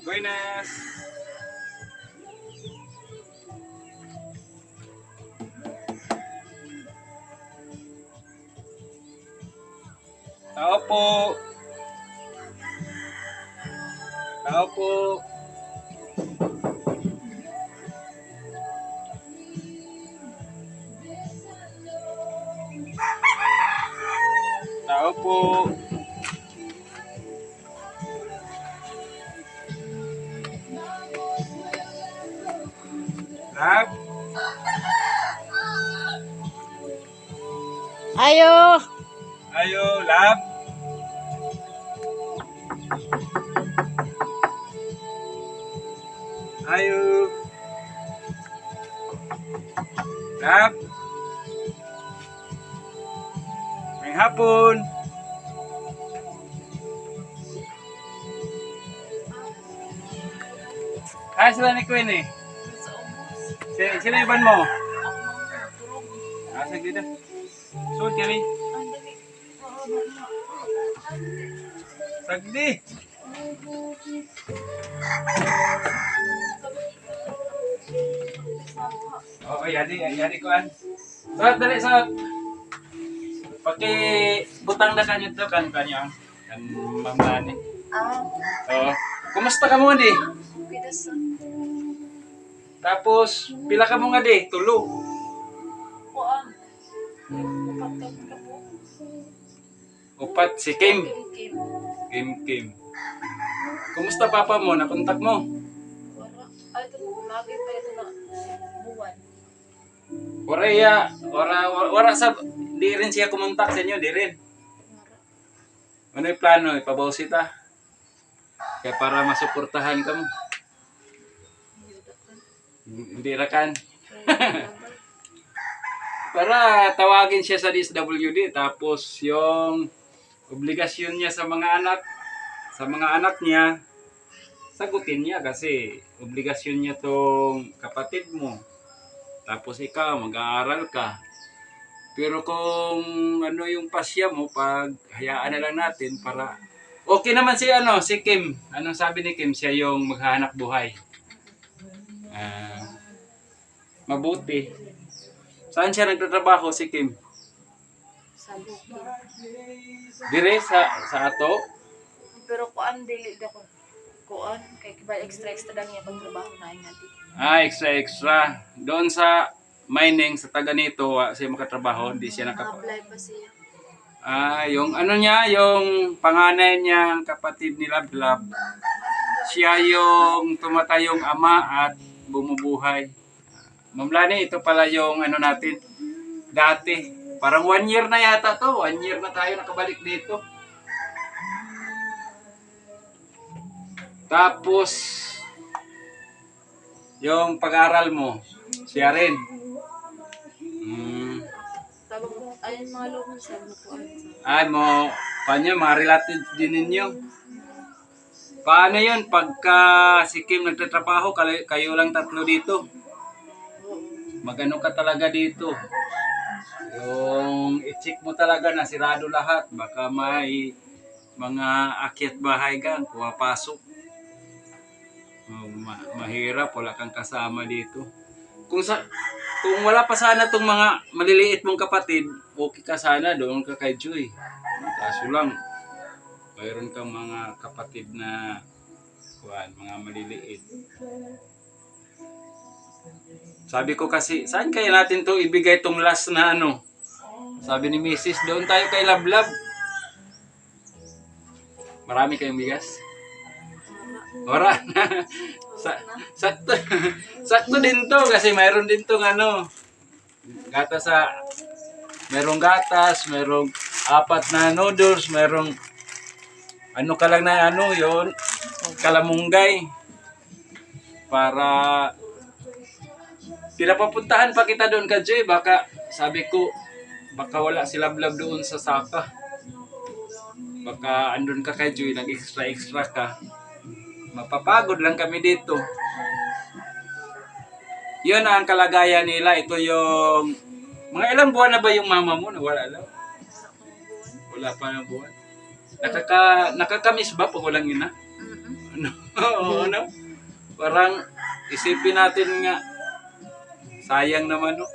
Buenas. Tao po. Tao po. Tao po. Lab. Ayo. Ayo, lab. Ayo. Lab. May hapon. Ay, sila ni Queen eh. Sila iban mo? Saglit na. Suot kami. Sagdi. Oo, yadi ko an. Suot, dali, suot. Paki butang na kanyo to kanyo. Kan mamani. Oo. Kumusta ka mo di? Tapos pila ka mo nga di? Tulo. Upat si Kim. Kim. Kumusta papa mo? Nakontak mo? Wala sa di rin siya kumontak sa inyo, di rin. Ano yung plano? Ipabaw sita. Kaya para masuportahan ka mo. Hindi rakan. Para tawagin siya sa DSWD tapos yung obligasyon niya sa mga anak niya sagutin niya kasi obligasyon niya tong kapatid mo. Tapos ikaw mag-aaral ka. Pero kung ano yung pasya mo, pag hayaan na lang natin para okay naman si Kim. Anong sabi ni Kim? Siya yung maghahanap buhay. Mabuti. Saan siya nagtatrabaho si Kim? Sa bukid. Dire sa ato? Pero kuan dili da ko. Kuan kay kiba extra lang niya pag trabaho na nga di. Extra. Doon sa mining sa taga nito, siya makatrabaho, hindi siya Apply pa siya. yung ano niya, yung panganay niyang kapatid ni Lablab, siya yung tumatayong ama at bumubuhay. Ma'am Lani, ito pala yung ano natin, dati. Parang 1 year na yata to. 1 year na tayo nakabalik dito. Tapos, yung pag-aral mo, siya rin. Tabang mo ayun mga lumon sa kuan. Paano mga relative din ninyo? Paano yun? Pagka si Kim nagtatrabaho, kayo lang tatlo dito. Magano ka talaga dito. Yung i-check mo talaga na sirado lahat. Baka may mga akyat bahay ka, pumapasok. Mahirap, wala kang kasama dito. Kung wala pa sana tong mga maliliit mong kapatid, okay ka sana, doon ka kay Joy. Kaso lang, mayroon kang mga kapatid na mga maliliit. Sabi ko kasi, saan kaya natin to ibigay tong last na ano? Sabi ni Mrs. Doon tayo kay Lablab. Marami kayong bigas? Wala na. Sakto din to kasi mayroon din tong ano. Merong gatas, merong 4 na noodles, merong ano ka lang na ano yon kalamunggay. Para sila papuntahan pa kita doon ka Jay, baka sabi ko baka wala si Lablab doon sa Saka. Baka andun ka kay Joy, nag-extra ka. Mapapagod lang kami dito. Yun ang kalagayan nila. Ito yung mga ilang buwan na ba yung mama mo? Wala lang. Wala pa ng buwan. Nakakamiss ba pag walang ina? Oo, no? Parang isipin natin nga, sayang naman, no?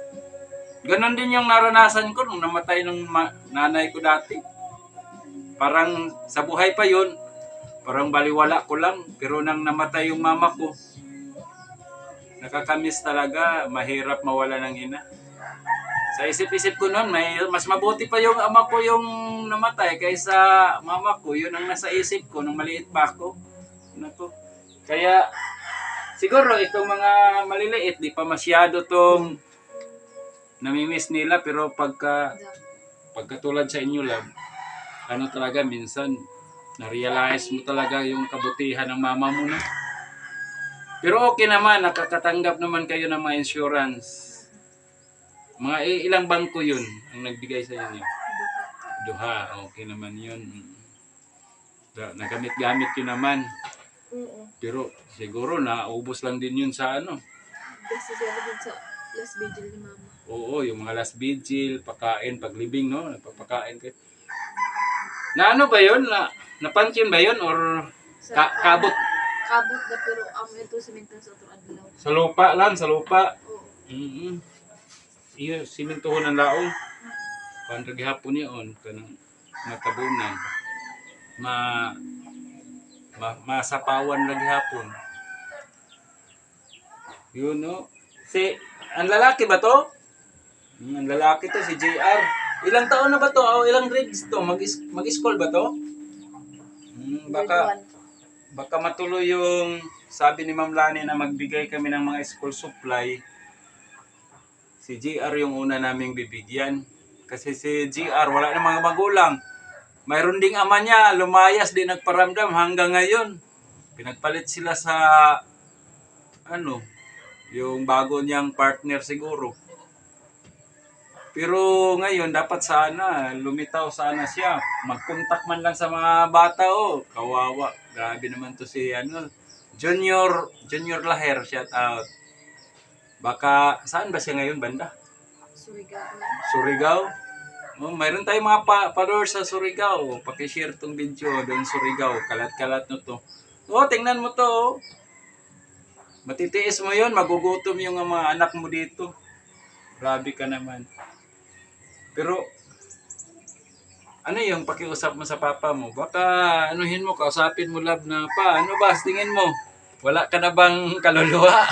Ganon din yung naranasan ko nung namatay ng nanay ko dati. Parang sa buhay pa yun, parang baliwala ko lang. Pero nang namatay yung mama ko, nakakamiss talaga, mahirap mawala ng ina. Sa isip-isip ko noon, mas mabuti pa yung ama ko yung namatay kaysa mama ko. Yun ang nasa isip ko nung maliit pa ako. Nako. Kaya siguro itong mga maliliit, di pa masyado tong namimiss nila. Pero pagkatulad sa inyo lang, ano talaga minsan, na-realize mo talaga yung kabutihan ng mama mo na. Pero okay naman, nakakatanggap naman kayo ng mga insurance. Mga ilang bangko yun ang nagbigay sa inyo? Duha. Okay naman yun. Nagamit-gamit yun naman. Oo. Pero siguro naubos lang din yun sa ano. Kasi siya din sa last vigil ni mama. Oo, yung mga last vigil, pagkain, paglibing, no? Nagpapakain kayo. Na ano ba yun? Napansin ba yun? Or kabot? Kabot na pero ito simintan sa otong adlaw. Sa lupa lang, sa lupa. Oo. Iyo, simintuhon ng laong. Kung gihapon yun, kanang matabunan. Masapawan lagi hapon. Yun, no? Ang lalaki ba to? Ang lalaki to, si JR. Ilang taon na ba to? O ilang grades to? Mag-school ba to? Baka matuloy yung sabi ni Ma'am Lani na magbigay kami ng mga school supply. Si JR yung una naming bibigyan. Kasi si JR wala na mga magulang. Mayroon ding ama niya, lumayas din nagparamdam hanggang ngayon. Pinagpalit sila sa yung bago niyang partner siguro. Pero ngayon dapat sana lumitaw sana siya. Mag-contact man lang sa mga bata kawawa. Grabe naman to si Junior Laher, shout out. Baka saan ba siya ngayon banda? Surigao. Mayroon tayong mga followers sa Surigao. Paki-share tong video doon Surigao. Kalat-kalat no to. Tingnan mo to. Matitiis mo yun. Magugutom yung mga anak mo dito. Grabe ka naman. Pero, ano yung pakiusap mo sa papa mo? Baka anuhin mo, kausapin mo love na ano ba, tingin mo? Wala ka na bang kaluluwa?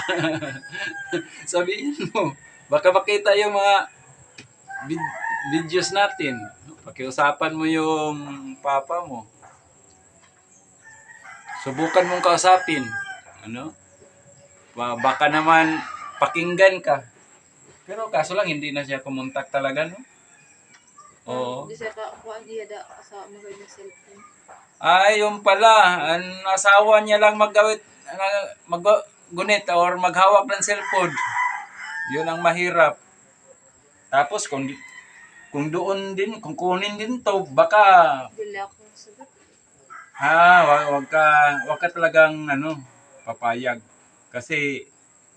Sabihin mo. Baka makita yung mga videos natin. Pakiusapan mo yung papa mo. Subukan mong kausapin. Baka naman pakinggan ka. Pero kaso lang hindi na siya kumontak talaga, no? Oo. Hindi siya kakuhaan iya sa mga cellphone. Ay, yung pala. Ang asawa niya lang maggunit or maghawak ng cellphone. Yun ang mahirap. Tapos kung doon din, kung kunin din to, baka Dili ako sagot. wag ka talagang papayag. Kasi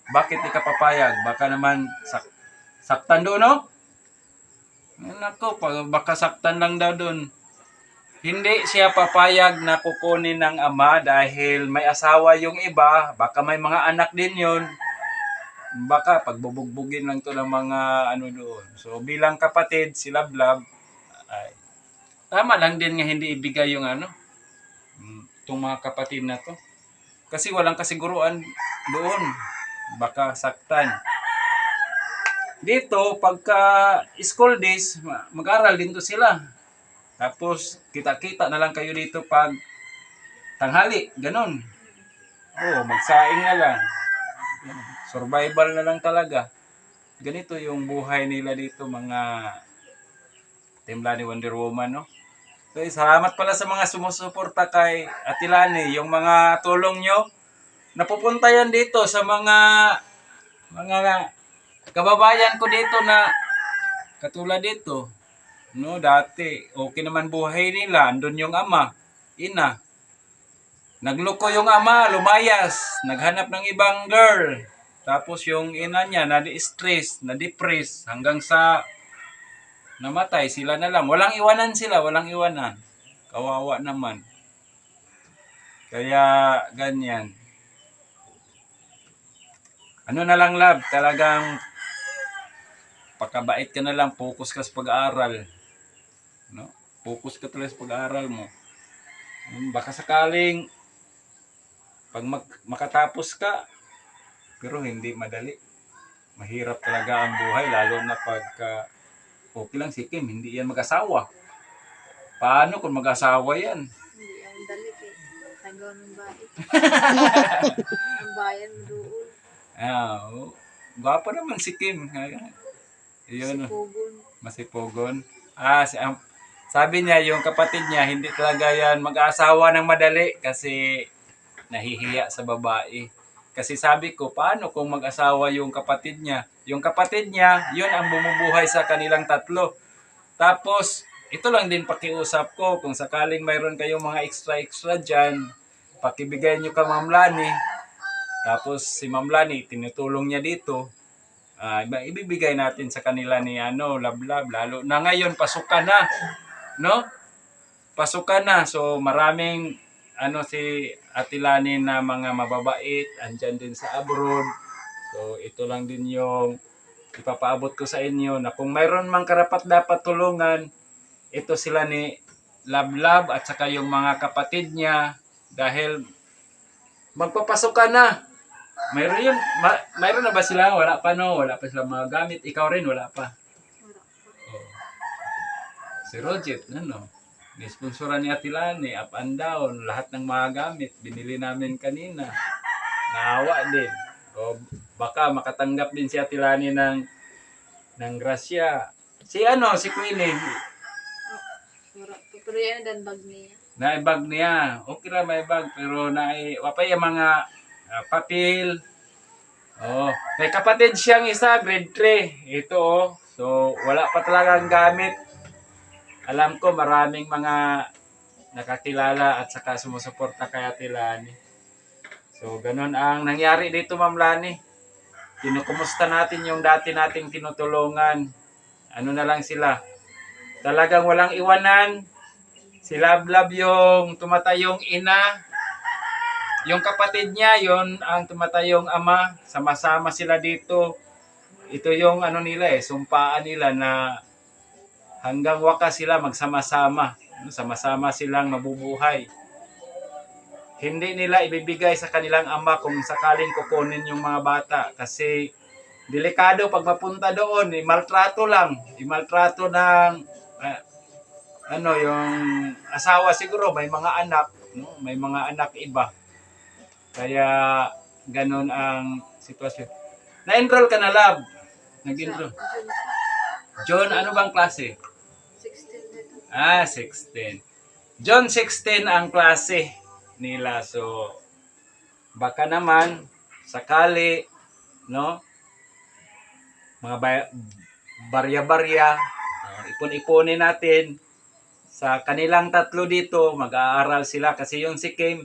bakit di ka papayag? Baka naman saktan doon, no? Nako, baka saktan lang daw doon. Hindi siya papayag na kukunin ng ama dahil may asawa yung iba, baka may mga anak din yun. Baka pagbubugbugin lang to ng mga doon. So bilang kapatid, si Lablab, ay tama lang din nga hindi ibigay yung itong mga kapatid na to. Kasi walang kasiguruan doon. Baka saktan. Dito, pagka school days, mag-aral din to sila. Tapos, kita-kita na lang kayo dito pag tanghali. Ganon. Magsaing na lang. Survival na lang talaga. Ganito yung buhay nila dito, mga Team Lani Wonder Woman, no? So, salamat pala sa mga sumusuporta kay Ate Lani. Yung mga tulong nyo, napupunta yan dito sa mga kababayan ko dito na katulad dito. No, dati, okay naman buhay nila. Andun yung ama, ina. Nagloko yung ama, lumayas. Naghanap ng ibang girl. Tapos yung ina niya, na-stress, na-depress. Hanggang sa namatay, sila na lang. Walang iwanan sila, walang iwanan. Kawawa naman. Kaya, ganyan. Ano na lang, love, talagang pakabait ka na lang, focus ka sa pag-aaral. No? Focus ka talaga sa pag-aaral mo. Baka sakaling pag makatapos ka, pero hindi madali. Mahirap talaga ang buhay, lalo na pagka okay lang si Kim, hindi yan mag-asawa. Paano kung mag-asawa yan? Hindi ang dali kay tagaw ng bahay. Ang bayan mo doon. Gwapo naman si Kim. Si Yun, Pogon. masipogon. Sabi niya, yung kapatid niya, hindi talaga yan mag-asawa ng madali kasi nahihiya sa babae. Kasi sabi ko, paano kung mag-asawa yung kapatid niya? Yung kapatid niya, yun ang bumubuhay sa kanilang tatlo. Tapos, ito lang din pakiusap ko, kung sakaling mayroon kayong mga extra-extra dyan, pakibigay nyo ka Ma'am Lani. Tapos si Ma'am Lani, tinutulong niya dito. Ibibigay natin sa kanila ni Lablab. Lalo na ngayon, pasukan na. No? Pasukan na. So maraming si Ate Lani na mga mababait, andyan din sa abroad. So ito lang din yung ipapaabot ko sa inyo na kung mayroon mang karapat dapat tulungan, ito sila ni Lablab at saka yung mga kapatid niya dahil magpapasukan na. Mayroon yun, mayroon na ba sila? Wala pa no, wala pa sila mga gamit. Ikaw rin, wala pa. Wala pa. Oh. Si Rojet, Nisponsoran ni Ate Lani, up and down, lahat ng mga gamit, binili namin kanina. Naawa din. O baka makatanggap din si Ate Lani ng grasya. Si Queenie, Wala pa. Pero yan dan bag niya. naibag niya. Okay lang may bag, pero wapay yung mga papel. Oh, may kapatid siyang isa, grade 3. Ito So, wala pa talagang gamit. Alam ko maraming mga nakakilala at saka sumusuporta kay Ate Lani. So, ganun ang nangyari dito, Ma'am Lani. Kinukumusta natin yung dati nating tinutulungan. Ano na lang sila. Talagang walang iwanan. Si Lablab yung tumatayong ina. Yung kapatid niya, yon ang tumatayong ama. Sama-sama sila dito. Ito yung sumpaan nila na hanggang wakas sila magsama-sama. Sama-sama silang mabubuhay. Hindi nila ibibigay sa kanilang ama kung sakaling kukunin yung mga bata. Kasi delikado pag mapunta doon. Imaltrato lang. Imaltrato ng yung asawa siguro. May mga anak. No? May mga anak iba. Kaya ganun ang sitwasyon. Na-enroll ka na, Lab? Nag-enroll. John, ano bang klase? 16 dito. 16. John 16 ang klase nila. So, baka naman, sakali, no? Mga barya-barya, ipon-iponin natin sa kanilang tatlo dito, mag-aaral sila. Kasi yung si Kim,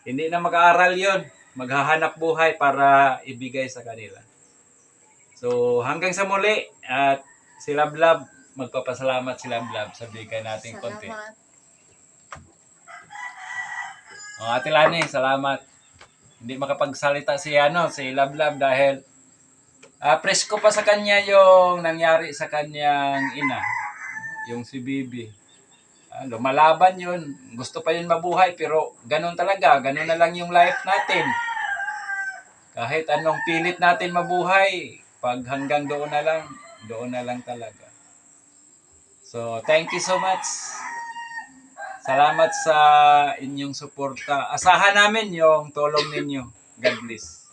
hindi na mag-aaral yon, maghahanap buhay para ibigay sa kanila. So, hanggang sa muli, at si Lablab, magpapasalamat si Lablab sa bigay nating konti. Salamat. Ate Lani, salamat. Hindi makapagsalita si Lablab dahil presko pa sa kanya yung nangyari sa kanyang ina, yung si Bibi. Lumalaban yun. Gusto pa yun mabuhay pero ganun talaga. Ganun na lang yung life natin. Kahit anong pilit natin mabuhay, pag hanggang doon na lang talaga. So, thank you so much. Salamat sa inyong suporta. Asahan namin yung tulong ninyo. God bless.